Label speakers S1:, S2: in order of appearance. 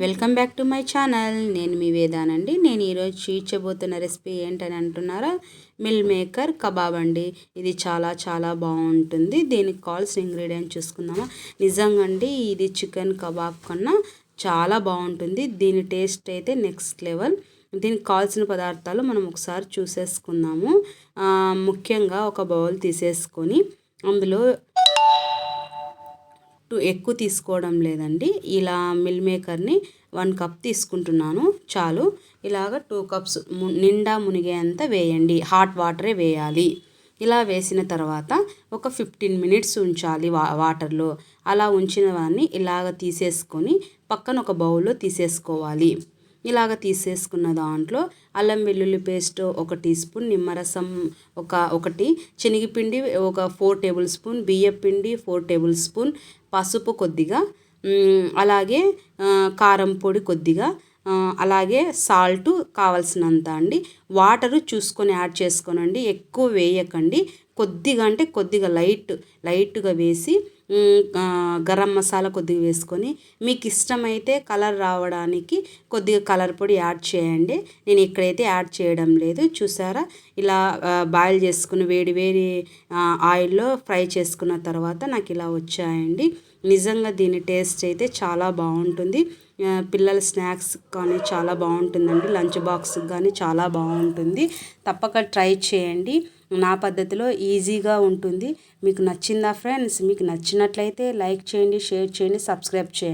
S1: Welcome back to my channel. నేను మీ వేదానండి. నేను ఈరోజు చూపించబోతున్న రెసిపీ ఏంటని అంటున్నారా, మిల్ మేకర్ కబాబ్ అండి. ఇది చాలా చాలా బాగుంటుంది. దీనికి కావాల్సిన ఇంగ్రీడియంట్ చూసుకుందామా. నిజంగా అండి ఇది చికెన్ కబాబ్ కన్నా చాలా బాగుంటుంది. దీని టేస్ట్ అయితే నెక్స్ట్ లెవెల్. దీనికి కావాల్సిన పదార్థాలు మనం ఒకసారి చూసేసుకుందాము. ముఖ్యంగా ఒక బౌల్ తీసేసుకొని అందులో ఎక్కువ తీసుకోవడం లేదండి. ఇలా మిల్ మేకర్ని 1 కప్ తీసుకుంటున్నాను, చాలు. ఇలాగ 2 కప్స్ నిండా మునిగేంత వేయండి. హాట్ వాటరే వేయాలి. ఇలా వేసిన తర్వాత ఒక 15 మినిట్స్ ఉంచాలి వాటర్లో. అలా ఉంచిన వాడిని ఇలాగ తీసేసుకొని పక్కన ఒక బౌల్లో తీసేసుకోవాలి. ఇలాగ తీసేసుకున్న దాంట్లో అల్లం వెల్లుల్లి పేస్ట్ 1 టీ స్పూన్, నిమ్మరసం ఒకటి, శనగపిండి ఒక 4 టేబుల్ స్పూన్, బియ్యం పిండి 4 టేబుల్ స్పూన్, పసుపు కొద్దిగా, అలాగే కారం పొడి కొద్దిగా, అలాగే సాల్ట్ కావాల్సినంత అండి. వాటరు చూసుకొని యాడ్ చేసుకోనండి, ఎక్కువ వేయకండి. కొద్దిగా అంటే కొద్దిగా లైట్గా వేసి గరం మసాలా కొద్దిగా వేసుకొని, మీకు ఇష్టమైతే కలర్ రావడానికి కొద్దిగా కలర్ పొడి యాడ్ చేయండి. నేను ఇక్కడైతే యాడ్ చేయడం లేదు. చూసారా, ఇలా బాయిల్ చేసుకుని వేడి ఆయిల్లో ఫ్రై చేసుకున్న తర్వాత నాకు ఇలా వచ్చాయండి. నిజంగా దీని టేస్ట్ అయితే చాలా బాగుంటుంది. పిల్లల స్నాక్స్ కానీ చాలా బాగుంటుందండి. లంచ్ బాక్స్కి కానీ చాలా బాగుంటుంది. తప్పక ట్రై చేయండి. నా పద్ధతిలో ఈజీగా ఉంటుంది. మీకు నచ్చిందా ఫ్రెండ్స్? మీకు నచ్చినట్లయితే లైక్ చేయండి, షేర్ చేయండి, సబ్స్క్రైబ్ చేయండి.